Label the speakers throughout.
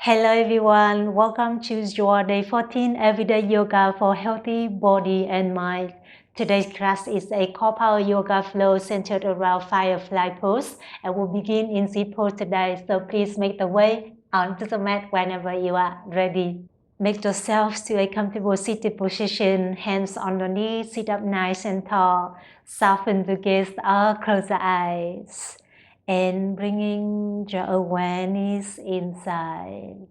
Speaker 1: Hello everyone, welcome to your day 14 everyday yoga for healthy body and mind. Today's class is a core power yoga flow centered around Firefly Pose and will begin in seat pose today, so please make the way onto the mat whenever you are ready. Make yourself to a comfortable seated position, hands on the knees, sit up nice and tall, soften the gaze or close the eyes. And bringing your awareness inside.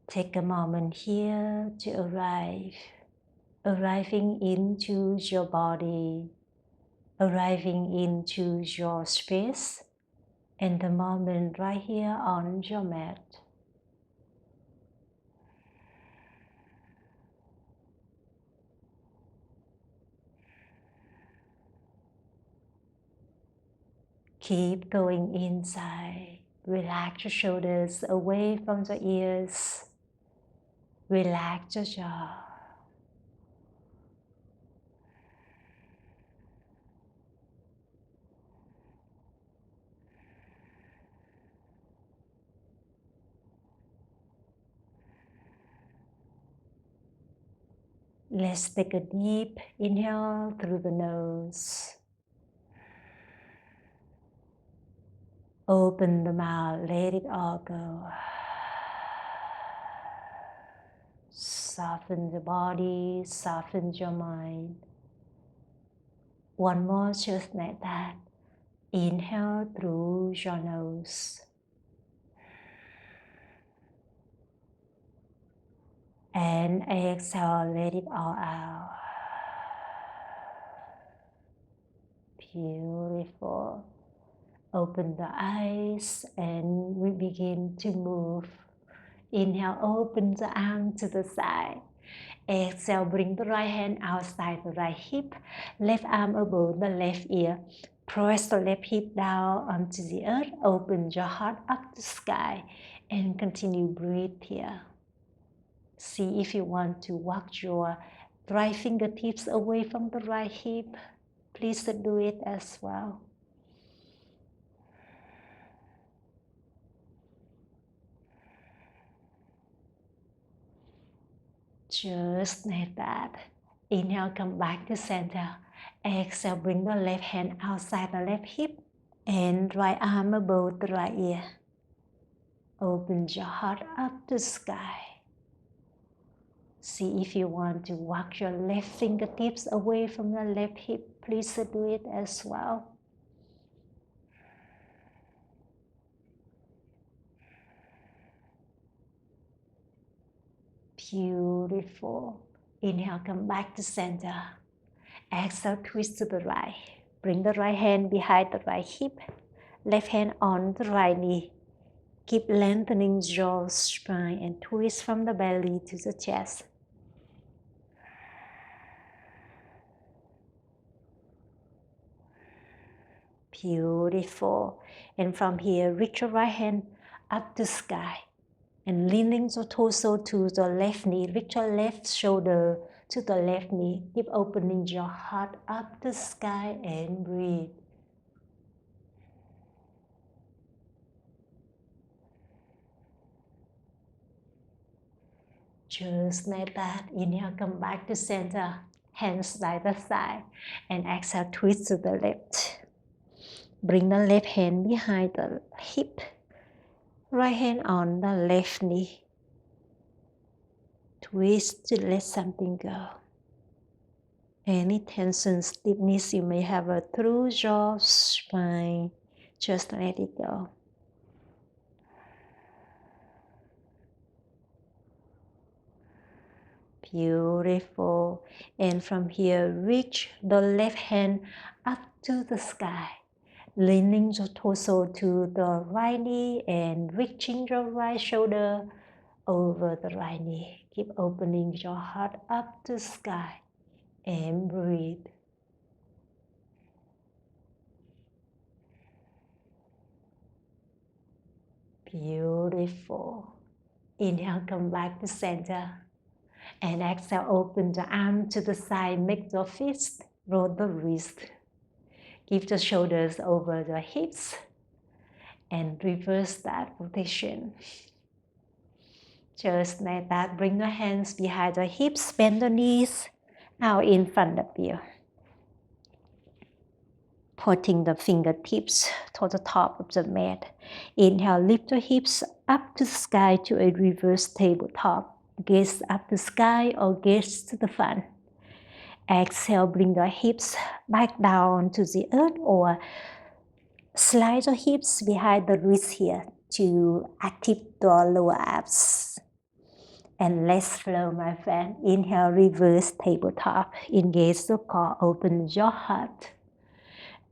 Speaker 1: Take a moment here to arriving into your body, arriving into your space, and the moment right here on your mat. Keep going inside. Relax your shoulders away from the ears. Relax your jaw. Let's take a deep inhale through the nose. Open the mouth, let it all go. Soften the body, soften your mind. One more, just like that. Inhale through your nose. And exhale, let it all out. Beautiful. Open the eyes and we begin to move. Inhale, open the arm to the side. Exhale, bring the right hand outside the right hip, left arm above the left ear. Press the left hip down onto the earth. Open your heart up to the sky and continue breathe here. See if you want to walk your right fingertips away from the right hip. Please do it as well. Just like that. Inhale, come back to center. Exhale, bring the left hand outside the left hip and right arm above the right ear. Open your heart up to the sky. See if you want to walk your left fingertips away from the left hip. Please do it as well. Beautiful. Inhale, come back to center. Exhale, twist to the right. Bring the right hand behind the right hip. Left hand on the right knee. Keep lengthening your spine and twist from the belly to the chest. Beautiful. And from here, reach your right hand up to sky. And leaning your torso to the left knee. Reach your left shoulder to the left knee. Keep opening your heart up to sky and breathe. Just like that. Inhale, come back to center. Hands by the side. And exhale, twist to the left. Bring the left hand behind the hip. Right hand on the left knee. Twist to let something go. Any tension, stiffness you may have through your spine, just let it go. Beautiful. And from here, reach the left hand up to the sky. Leaning your torso to the right knee and reaching your right shoulder over the right knee. Keep opening your heart up to the sky and breathe. Beautiful. Inhale, come back to center. And exhale, open the arm to the side, make your fist, roll the wrist. Give the shoulders over the hips and reverse that rotation. Just like that, bring your hands behind the hips, bend the knees out in front of you. Putting the fingertips to the top of the mat. Inhale, lift the hips up to the sky to a reverse tabletop. Gaze up the sky or gaze to the front. Exhale, bring the hips back down to the earth or slide the hips behind the wrist here to active the lower abs. And let's flow, my friend. Inhale, reverse tabletop. Engage the core, open your heart.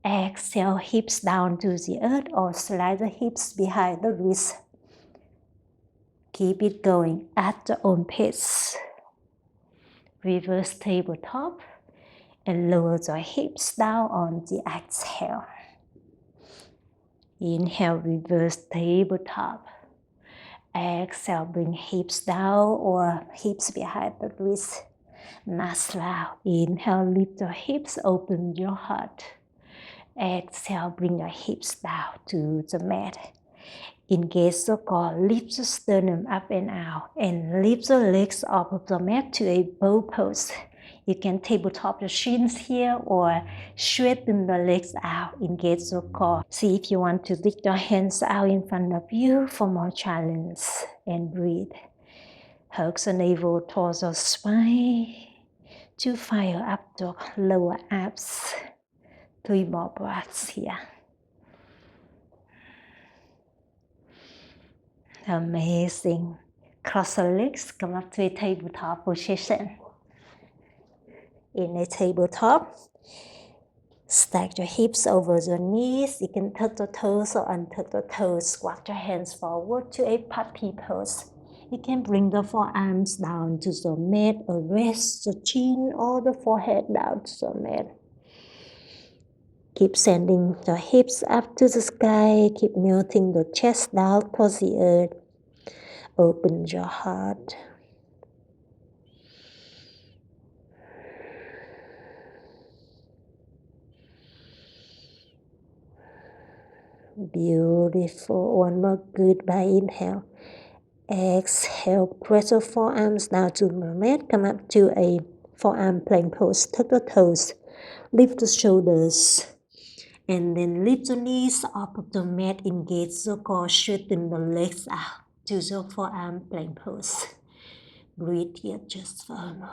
Speaker 1: Exhale, hips down to the earth or slide the hips behind the wrist. Keep it going at your own pace. Reverse tabletop and lower the hips down on the exhale. Inhale, reverse tabletop. Exhale, bring hips down or hips behind the wrist. Nice loud. Inhale, lift your hips, open your heart. Exhale, bring your hips down to the mat. Engage the core, lift the sternum up and out, and lift the legs off of the mat to a bow pose. You can tabletop your shins here or straighten the legs out, engage the core. See if you want to lift your hands out in front of you for more challenge and breathe. Hug the navel towards the spine to fire up the lower abs. 3 more breaths here. Amazing. Cross the legs, come up to a tabletop position. In a tabletop, stack your hips over your knees. You can tuck the toes or untuck the toes. Squat your hands forward to a puppy pose. You can bring the forearms down to the mat or rest the chin or the forehead down to the mat. Keep sending your hips up to the sky. Keep melting the chest down towards the earth. Open your heart. Beautiful. One more goodbye inhale. Exhale, press your forearms down to the mat. Come up to a forearm plank pose. Tuck the toes. Lift the shoulders. And then lift the knees off of the mat. Engage the core. Straighten the legs out to the forearm plank pose. Breathe here just for a moment.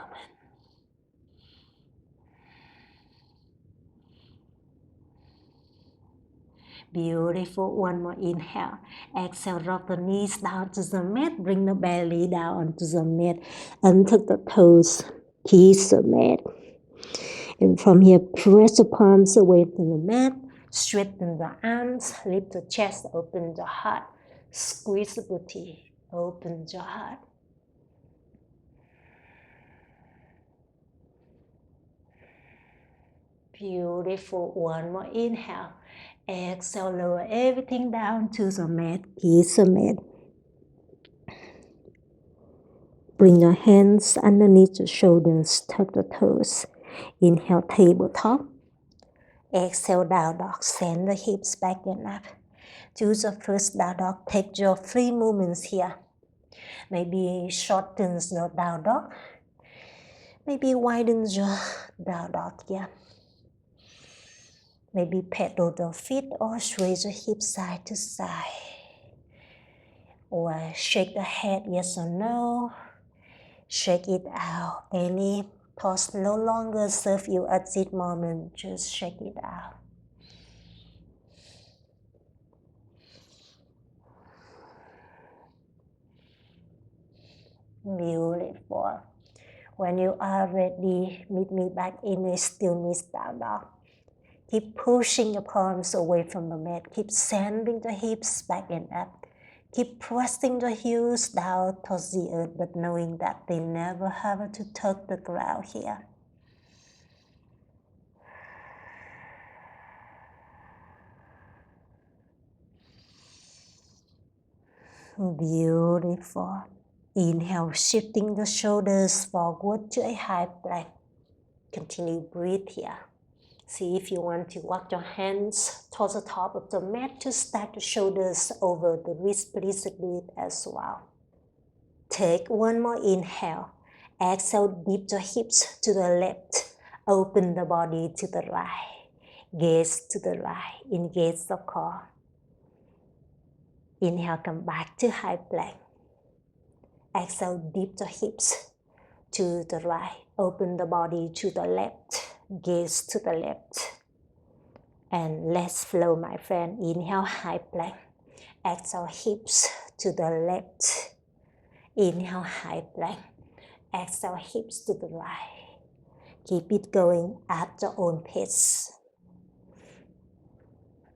Speaker 1: Beautiful. One more inhale. Exhale, drop the knees down to the mat. Bring the belly down onto the mat. Untuck the toes. Kiss the mat. And from here, press the palms away from the mat. Straighten the arms. Lift the chest. Open the heart. Squeeze the booty. Open your heart. Beautiful. One more inhale. Exhale, lower everything down to the mat. Kiss the mat. Bring your hands underneath your shoulders. Tuck the toes. Inhale, tabletop. Exhale, down dog. Send the hips back and up. Do the first down dog. Take your 3 movements here. Maybe shorten your down dog. Maybe widen your down dog here. Maybe pedal the feet or sway the hips side to side. Or shake the head, yes or no. Shake it out. Any pose no longer serve you at this moment. Just shake it out. Beautiful. When you are ready, meet me back in a stillness down dog. Keep pushing your palms away from the mat. Keep sending the hips back and up. Keep pressing the heels down towards the earth, but knowing that they never have to touch the ground here. Beautiful. Inhale, shifting the shoulders forward to a high plank. Continue breathe here. See if you want to walk your hands towards the top of the mat to stack the shoulders over the wrist. Please do it as well. Take one more inhale. Exhale, dip the hips to the left. Open the body to the right. Gaze to the right. Engage the core. Inhale, come back to high plank. Exhale, dip the hips to the right. Open the body to the left. Gaze to the left. And let's flow, my friend. Inhale, high plank. Exhale, hips to the left. Inhale, high plank. Exhale, hips to the right. Keep it going at your own pace.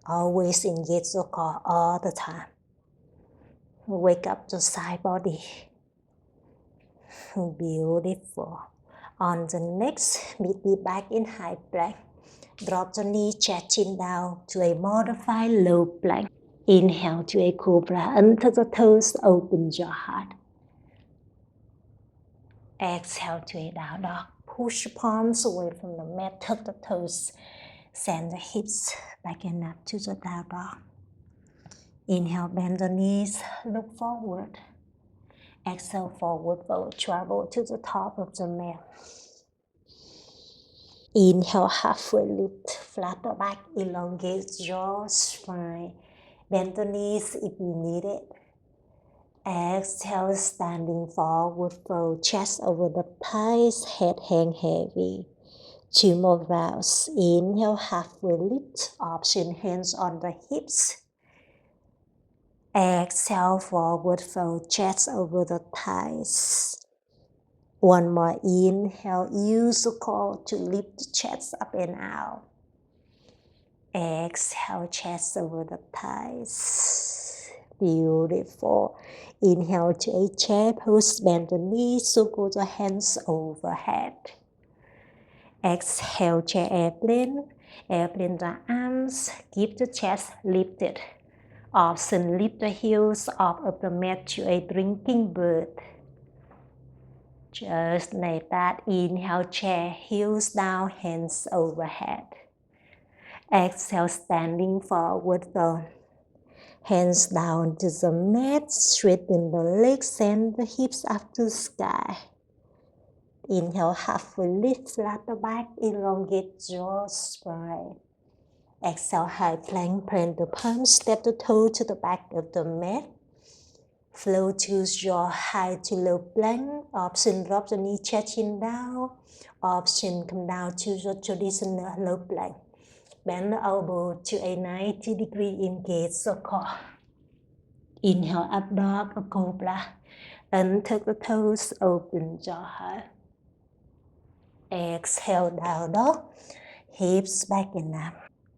Speaker 1: Always engage your core all the time. Wake up the side body. Beautiful. On the next, meet me back in high plank. Drop the knee, chest chin down to a modified low plank. Inhale to a cobra. Untuck the toes, open your heart. Exhale to a down dog. Push palms away from the mat, tuck the toes. Send the hips back and up to the down dog. Inhale, bend the knees, look forward. Exhale, forward fold, travel to the top of the mat. Inhale, halfway lift, flat the back, elongate your spine. Bend the knees if you need it. Exhale, standing forward fold, chest over the thighs, head hang heavy. 2 more rounds. Inhale, halfway lift, option hands on the hips. Exhale, forward fold, chest over the thighs. One more inhale, use the core to lift the chest up and out. Exhale, chest over the thighs. Beautiful. Inhale to a chair pose, bend the knees, circle the hands overhead. Exhale, chair airplane. Airplane the arms, keep the chest lifted. Option lift the heels off of the mat to a drinking bird. Just like that. Inhale, chair, heels down, hands overhead. Exhale, standing forward fold. Hands down to the mat, straighten the legs, send the hips up to the sky. Inhale, halfway lift, flat the back, elongate your spine. Exhale, high plank, plant the palms, step the toe to the back of the mat. Flow to your high to low plank. Option drop the knee, chest chin down. Option come down to your traditional low plank. Bend the elbow to a 90 degree, engage the core. Inhale, up dog or cobra. Untuck the toes, open your heart. Exhale, down dog. Hips back and up.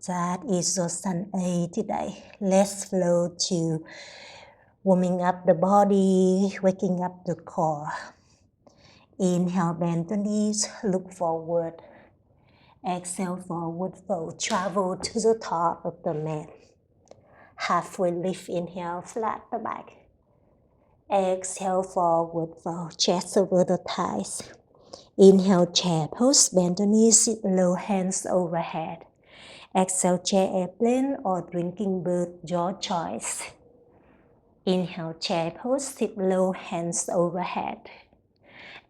Speaker 1: That is your sun A today. Let's flow to warming up the body, waking up the core. Inhale, bend the knees, look forward. Exhale, forward fold, travel to the top of the mat. Halfway lift, inhale, flat the back. Exhale, forward fold, chest over the thighs. Inhale, chair pose, bend the knees, sit low, hands overhead. Exhale, chair airplane or drinking bird, your choice. Inhale, chair pose, sit low, hands overhead.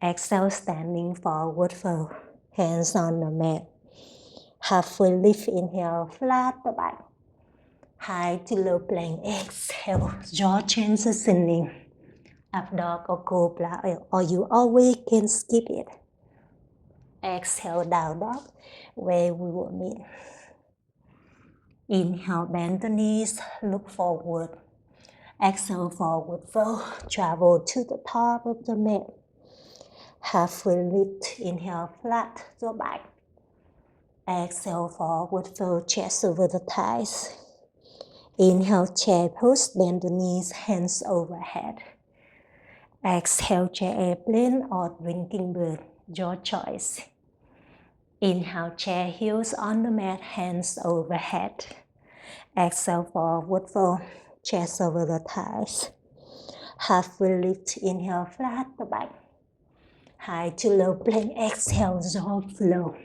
Speaker 1: Exhale, standing forward fold, hands on the mat. Halfway lift, inhale, flat the back. High to low plank, exhale, jaw transitioning. Up dog or cobra, or you always can skip it. Exhale, down dog, where we will meet. Inhale, bend the knees, look forward. Exhale, forward fold, travel to the top of the mat. Halfway lift, inhale, flat your back. Exhale, forward fold, chest over the thighs. Inhale, chair pose, bend the knees, hands overhead. Exhale, chair airplane or drinking bird, your choice. Inhale, chair, heels on the mat, hands overhead. Exhale, forward fold, chest over the thighs. Halfway lift, inhale, flat the back. High to low plank, exhale, jaw flow.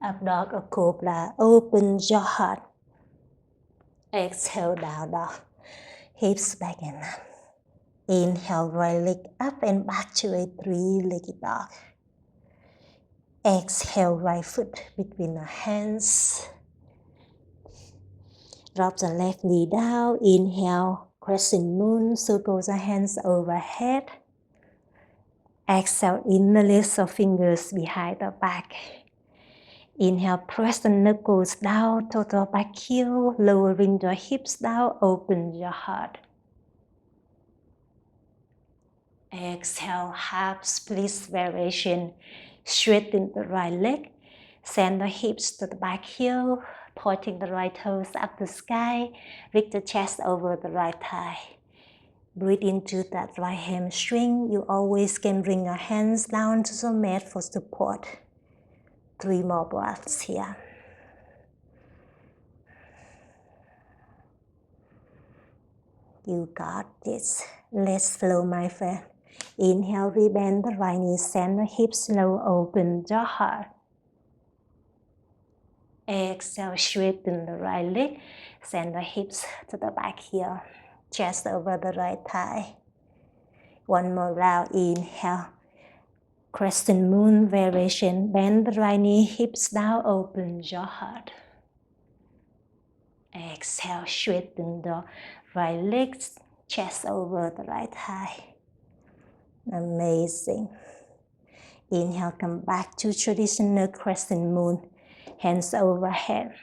Speaker 1: Up dog or cobra, open your heart. Exhale, down dog. Hips back and up. Inhale, right leg up and back to a three-legged dog. Exhale, right foot between the hands. Drop the left knee down. Inhale, crescent moon, circle the hands overhead. Exhale, interlace the fingers behind the back. Inhale, press the knuckles down, total back heel, lowering your hips down, open your heart. Exhale, half split variation. Straighten the right leg. Send the hips to the back heel, pointing the right toes up the sky. Lift the chest over the right thigh. Breathe into that right hamstring. You always can bring your hands down to the mat for support. 3 more breaths here. You got this. Let's flow, my friend. Inhale, rebend the right knee, send the hips low, open your heart. Exhale, straighten the right leg, send the hips to the back here, chest over the right thigh. One more round, inhale. Crescent moon variation, bend the right knee, hips down, open your heart. Exhale, straighten the right leg, chest over the right thigh. Amazing. Inhale, come back to traditional crescent moon. Hands overhead.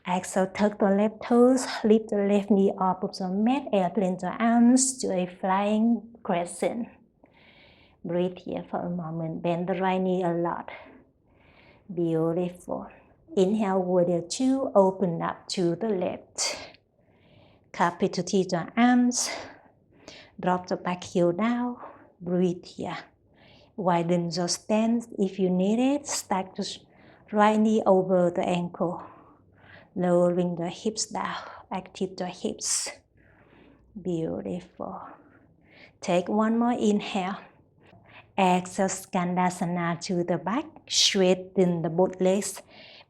Speaker 1: Exhale, tuck the left toes, lift the left knee off of the mat, airplane the arms to a flying crescent. Breathe here for a moment, bend the right knee a lot. Beautiful. Inhale, warrior 2, open up to the left. Carpet to the arms. Drop the back heel down. Breathe here. Widen your stance if you need it. Stack the right knee over the ankle. Lowering the hips down. Active the hips. Beautiful. Take one more inhale. Exhale, Skandasana to the back. Straighten the both legs.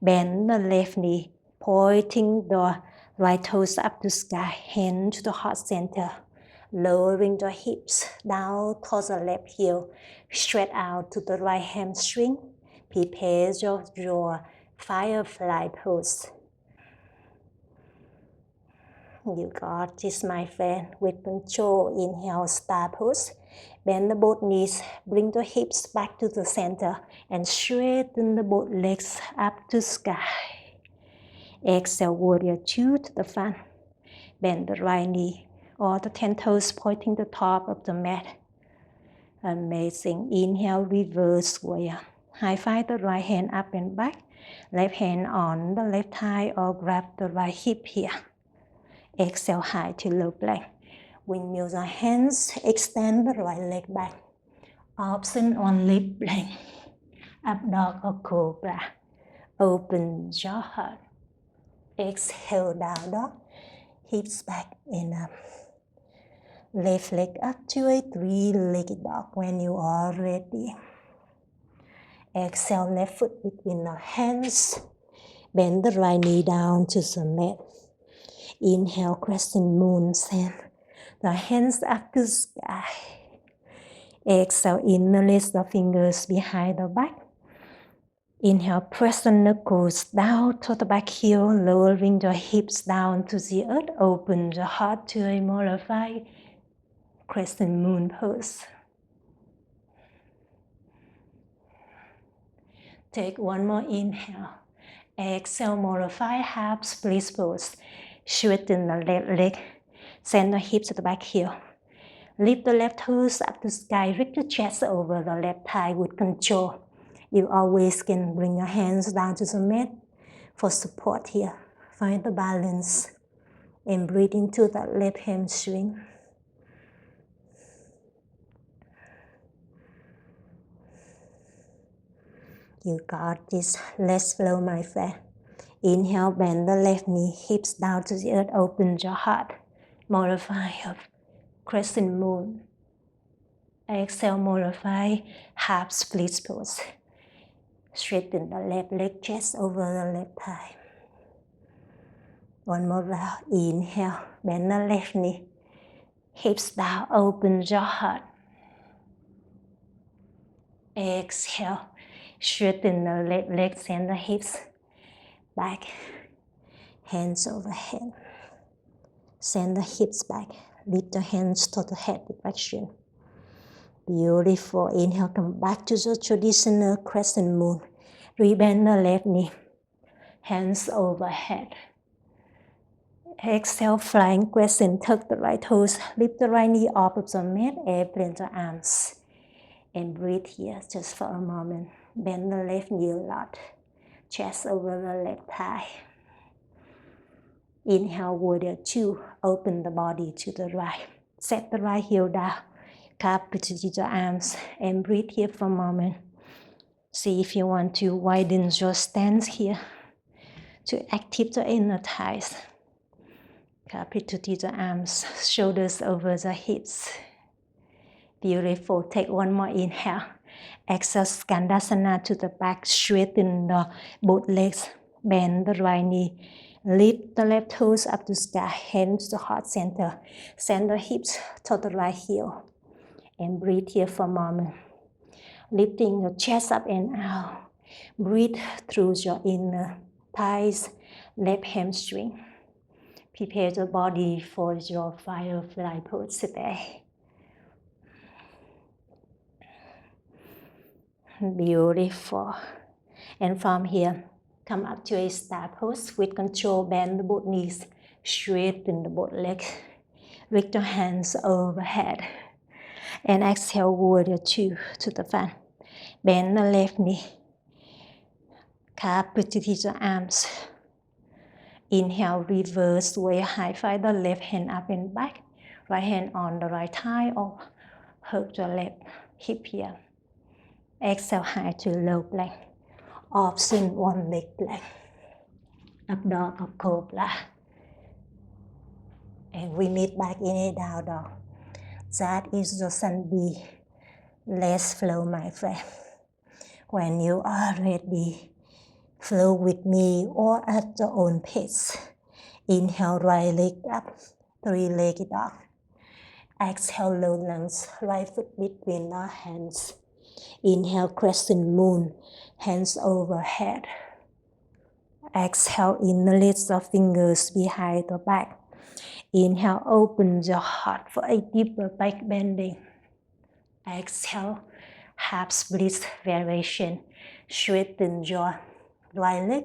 Speaker 1: Bend the left knee. Pointing the right toes up to sky. Hand to the heart center. Lowering the hips down towards the left heel. Stretch out to the right hamstring. Prepare your firefly pose. You got this, my friend. With control, inhale, star pose. Bend the both knees, bring the hips back to the center, and straighten the both legs up to sky. Exhale, warrior 2 to the front. Bend the right knee, all the 10 toes pointing the top of the mat. Amazing. Inhale, reverse warrior. High five the right hand up and back. Left hand on the left thigh or grab the right hip here. Exhale, high to low plank. Windmill the hands, extend the right leg back. Option on lip plank. Up dog or cobra. Open your heart. Exhale, down dog. Hips back and up. Left leg up to a three-legged dog when you are ready. Exhale, left foot between the hands. Bend the right knee down to the mat. Inhale, crescent moon, send the hands up to the sky. Exhale, interlace the fingers behind the back. Inhale, press the knuckles down to the back heel, lowering the hips down to the earth. Open the heart to a modified crescent moon pose. Take one more inhale. Exhale, modify half split pose. Straighten the left leg. Send the hips to the back heel. Lift the left toes up to sky. Lift the chest over the left thigh with control. You always can bring your hands down to the mat for support here. Find the balance and breathe into that left hamstring. You got this. Let's flow, my friend. Inhale, bend the left knee, hips down to the earth, open your heart. Modify your crescent moon. Exhale, modify half split pose. Straighten the left leg, chest over the left thigh. One more round. Inhale, bend the left knee. Hips down, open your heart. Exhale, straighten the left leg, send the hips back. Hands overhead. Send the hips back. Lift the hands to the head direction. Beautiful. Inhale, come back to the traditional crescent moon. Rebend the left knee. Hands overhead. Exhale, flying crescent. Tuck the right toes. Lift the right knee off of the mat. Airplane the arms. And breathe here just for a moment. Bend the left knee a lot. Chest over the left thigh. Inhale, warrior two. Open the body to the right. Set the right heel down. Cup between your arms. And breathe here for a moment. See if you want to widen your stance here to activate the inner thighs. Cup between the arms. Shoulders over the hips. Beautiful. Take one more inhale. Exhale, Skandasana to the back. Straighten the both legs. Bend the right knee. Lift the left toes up to sky. Hands to heart center. Send the hips to the right heel. And breathe here for a moment. Lifting your chest up and out. Breathe through your inner thighs, left hamstring. Prepare the body for your firefly pose today. Beautiful. And from here, come up to a star pose with control. Bend the both knees, straighten the both legs. Reach your hands overhead. And exhale, warrior two to the front. Bend the left knee. Cup between your arms. Inhale, reverse way high. Find the left hand up and back. Right hand on the right thigh or hug the left hip here. Exhale, high to low plank. Option one leg plank. Up dog or cobra. And we meet back in a down dog. That is the sun B. Let's flow, my friend. When you are ready, flow with me or at your own pace. Inhale, right leg up, three-legged dog. Exhale, low lunge, right foot between our hands. Inhale, crescent moon, hands overhead. Exhale, interlace the fingers behind the back. Inhale, open your heart for a deeper back bending. Exhale, half split variation. Straighten your right leg,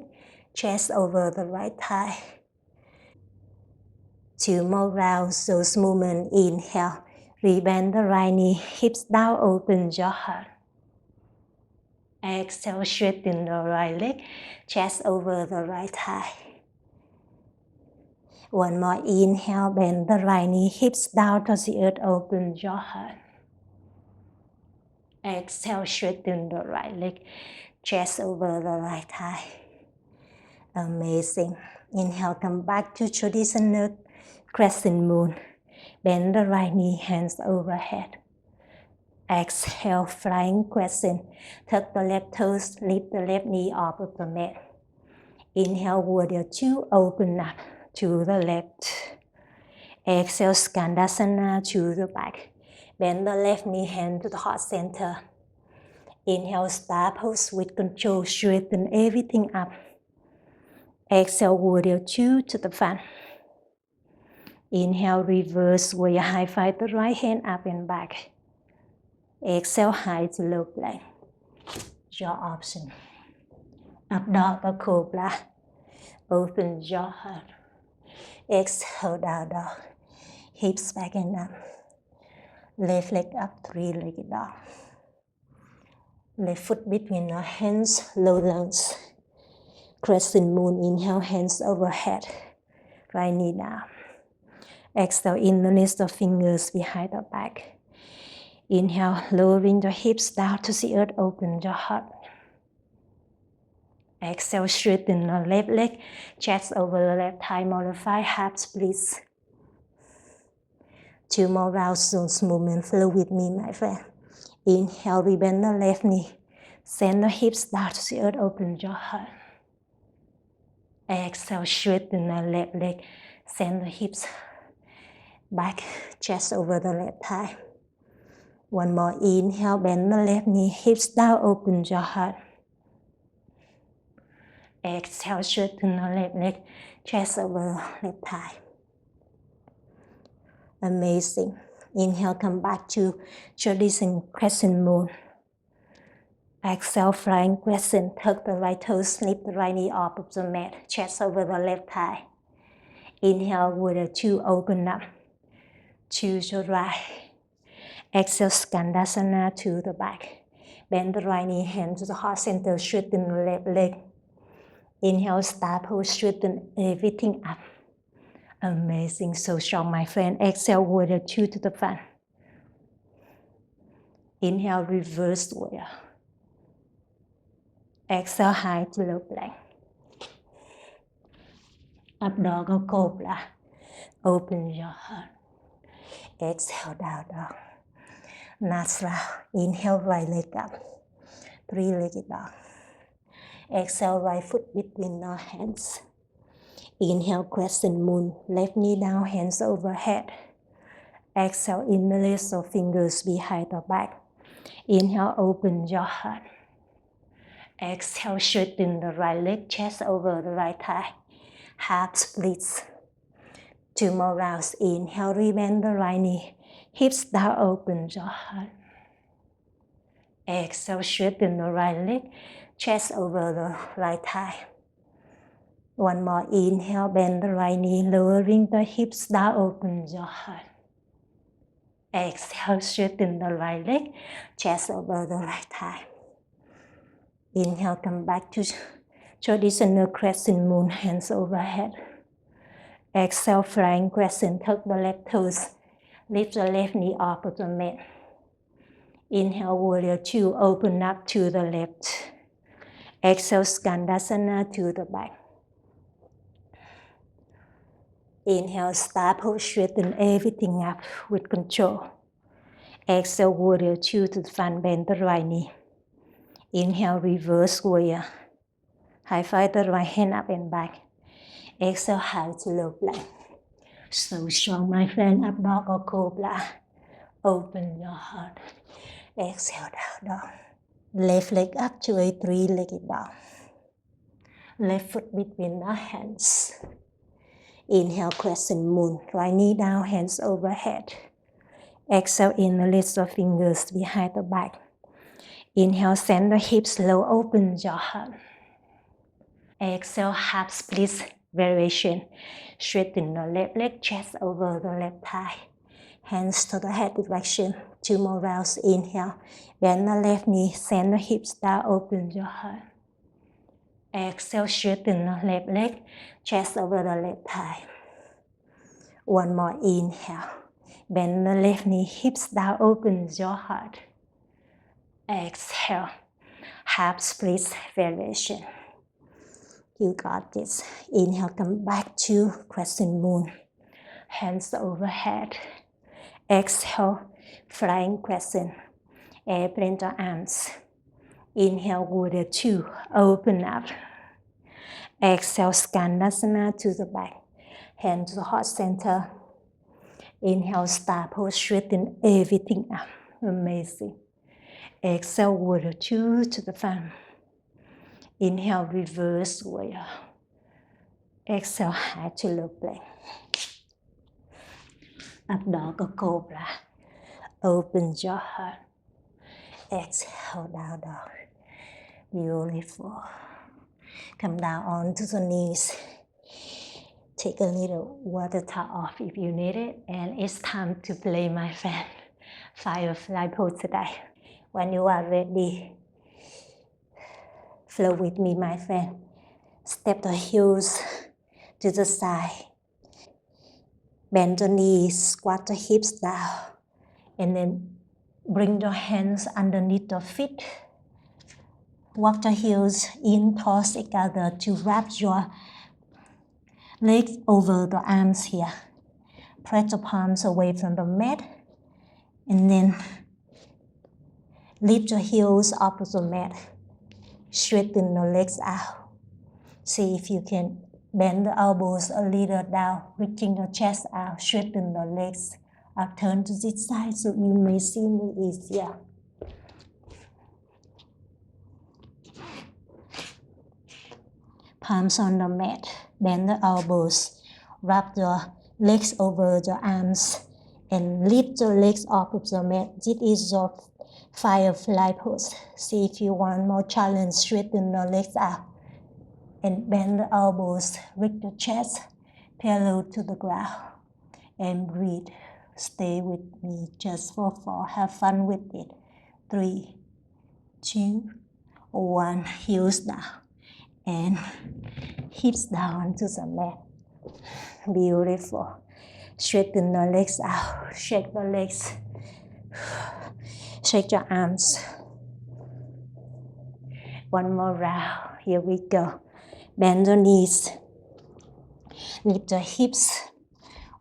Speaker 1: chest over the right thigh. Two more rounds, those movements. Inhale, rebend the right knee, hips down, open your heart. Exhale, straighten the right leg, chest over the right thigh. One more inhale, bend the right knee, hips down to the earth, open your heart. Exhale, straighten the right leg, chest over the right thigh. Amazing. Inhale, come back to traditional crescent moon. Bend the right knee, hands overhead. Exhale, flying crescent. Tuck the left toes, lift the left knee off of the mat. Inhale, warrior two, open up to the left. Exhale, Skandasana to the back. Bend the left knee, hand to the heart center. Inhale, star pose with control, straighten everything up. Exhale, warrior two to the front. Inhale, reverse warrior high, find the right hand up and back. Exhale, high to low plank. Your option. Up dog or cobra. Open your heart. Exhale, down dog. Hips back and up. Left leg up, three-legged dog. Left foot between our hands, low lunge. Crescent moon, inhale, hands overhead. Right knee down. Exhale, interlace the fingers behind the back. Inhale, lowering the hips down to the earth, open your heart. Exhale, straighten the left leg, chest over the left thigh, modify half splits. 2 more rounds, those movements. Flow with me, my friend. Inhale, rebend the left knee. Send the hips down to the earth, open your heart. Exhale, straighten the left leg. Send the hips back, chest over the left thigh. One more, inhale, bend the left knee, hips down, open your heart. Exhale, straighten the left leg, chest over the left thigh. Amazing. Inhale, come back to traditional crescent moon. Exhale, flying crescent, tuck the right toes, lift the right knee off of the mat, chest over the left thigh. Inhale, warrior two, open up to the right. Exhale, Skandasana to the back. Bend the right knee, hand to the heart center, straighten the left leg. Inhale, star pose, straighten everything up. Amazing, so strong, my friend. Exhale, warrior two to the front. Inhale, reverse warrior. Exhale, high to low plank. Up dog or cobra. Open your heart. Exhale, down dog. Last round. Inhale, right leg up. Three-legged dog. Exhale, right foot between our hands. Inhale, crescent moon. Left knee down, hands overhead. Exhale, interlace your fingers behind the back. Inhale, open your heart. Exhale, straighten the right leg, chest over the right thigh. Half splits. 2 more rounds. Inhale, rebend the right knee. Hips down, open your heart. Exhale, straighten the right leg, chest over the right thigh. One more. Inhale, bend the right knee, lowering the hips down, open your heart. Exhale, straighten the right leg, chest over the right thigh. Inhale, come back to traditional crescent moon, hands overhead. Exhale, flying crescent, tuck the left toes, lift the left knee off of the mat. Inhale, warrior two, open up to the left. Exhale, Skandasana to the back. Inhale, star pose, straighten everything up with control. Exhale, warrior two to the front, bend the right knee. Inhale, reverse warrior. High five the right hand up and back. Exhale, high to low plank. So strong, my friend. Up dog or cobra. Open your heart. Exhale, down dog. Left leg up to a three-legged dog. Left foot between the hands. Inhale, crescent moon. Right knee down, hands overhead. Exhale, interlace your fingers behind the back. Inhale, send the hips low, open your heart. Exhale, half split variation. Straighten the left leg, chest over the left thigh. Hands to the head direction. 2 more rounds. Inhale, bend the left knee, send the hips down, open your heart. Exhale, straighten the left leg, chest over the left thigh. One more. Inhale, bend the left knee, hips down, open your heart. Exhale, half split variation. You got this. Inhale, come back to crescent moon. Hands overhead. Exhale, flying crescent. Airplane the arms. Inhale, warrior two, open up. Exhale, Skandasana to the back. Hand to the heart center. Inhale, star pose, straighten everything up. Amazing. Exhale, warrior two to the front. Inhale, reverse warrior. Exhale, high to low plank. Up dog or cobra. Open your heart. Exhale, down dog. Beautiful. Come down onto the knees. Take a little water towel off if you need it. And it's time to play, my friend. Firefly Pose today. When you are ready, flow with me, my friend. Step the heels to the side. Bend the knees, squat the hips down. And then bring your hands underneath your feet. Walk the heels in towards each other to wrap your legs over the arms here.
Speaker 2: Press your palms away from the mat, and then lift your heels off of the mat. Straighten the legs out. See if you can bend the elbows a little down, reaching your chest out. Straighten the legs. I'll turn to this side so you may see me easier. Palms on the mat. Bend the elbows. Wrap your legs over the arms and lift your legs off of the mat. This is your firefly pose. See if you want more challenge. Straighten the legs out and bend the elbows. Reach your chest parallel to the ground and breathe. Stay with me just for 4. Have fun with it. 3, 2, 1. Heels down and hips down to the mat. Beautiful. Straighten the legs out. Shake the legs. Shake your arms. One more round. Here we go. Bend the knees. Lift the hips.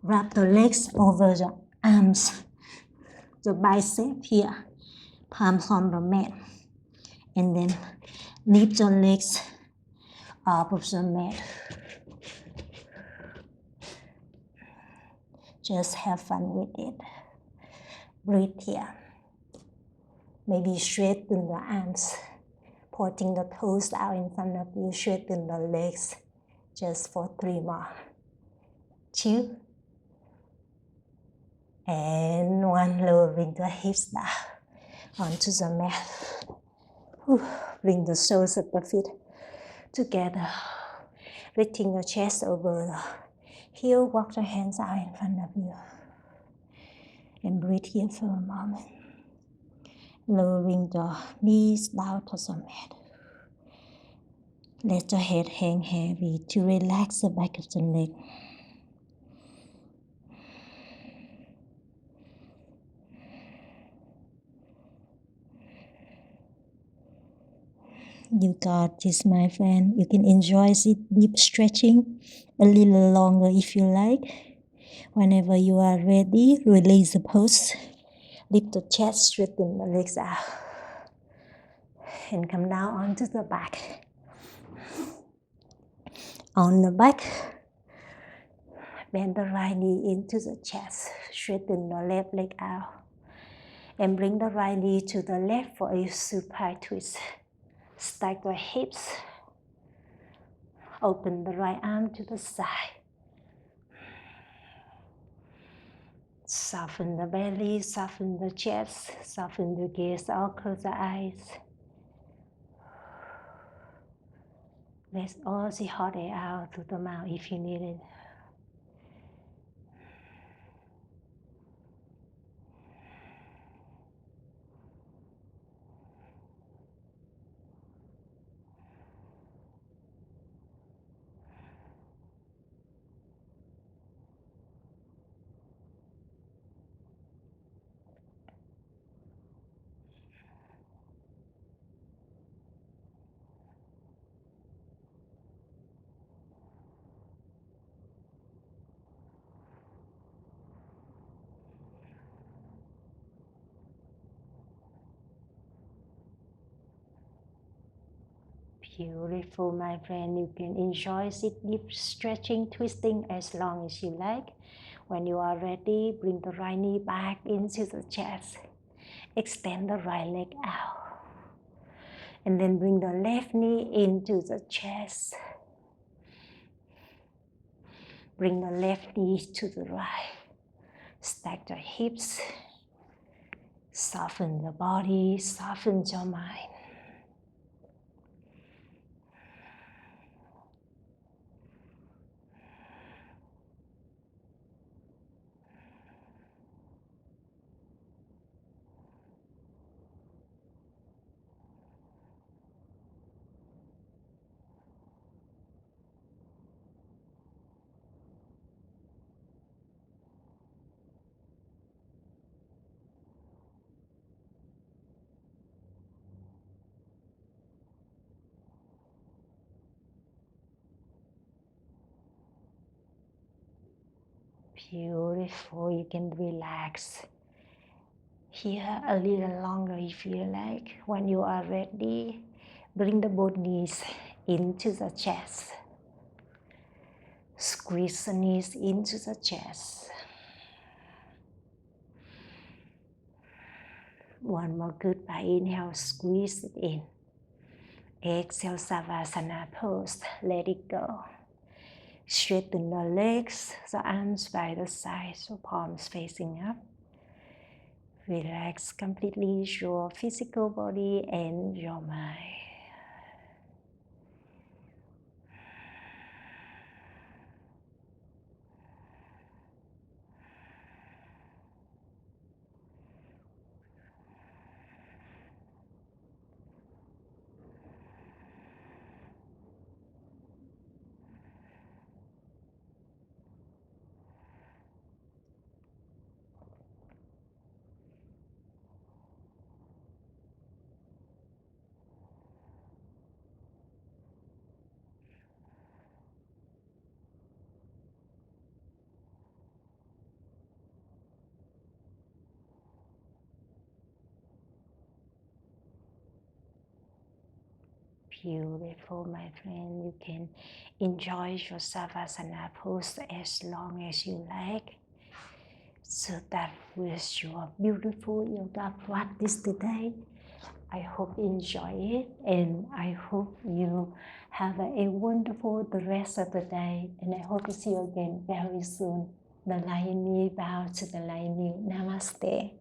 Speaker 2: Wrap the legs over the arms. The bicep here. Palms on the mat. And then lift your legs off of the mat. Just have fun with it. Breathe here. Maybe straighten the arms. Pointing the toes out in front of you. Straighten the legs. Just for 3 more. 2. And 1. Lowering the hips down onto the mat. Bring the soles of the feet together. Lifting your chest over the heel. Walk the hands out in front of you. And breathe here for a moment. Lowering the knees down to the mat. Let your head hang heavy to relax the back of the neck. You got this, my friend. You can enjoy this deep stretching a little longer if you like. Whenever you are ready, release the pose. Lift the chest, straighten the legs out. And come down onto the back. On the back, bend the right knee into the chest. Straighten the left leg out. And bring the right knee to the left for a supine twist. Stack the hips. Open the right arm to the side. Soften the belly, soften the chest, soften the gaze, or close the eyes. Let all the hot air out through the mouth if you need it. Beautiful, my friend. You can enjoy this deep stretching, twisting as long as you like. When you are ready, bring the right knee back into the chest. Extend the right leg out. And then bring the left knee into the chest. Bring the left knee to the right. Stack the hips. Soften the body, soften your mind.
Speaker 1: Beautiful. You can relax here a little longer if you like. When you are ready, bring the both knees into the chest. Squeeze the knees into the chest. One more goodbye. Inhale, squeeze it in. Exhale, Savasana pose. Let it go. Straighten the legs, the arms by the side, so palms facing up. Relax completely your physical body and your mind. Beautiful, my friend. You can enjoy your Savasana pose as long as you like. So that was your beautiful yoga practice today. I hope you enjoy it, and I hope you have a wonderful the rest of the day, and I hope to see you again very soon. The Lion Me bow to the Lion You. Namaste.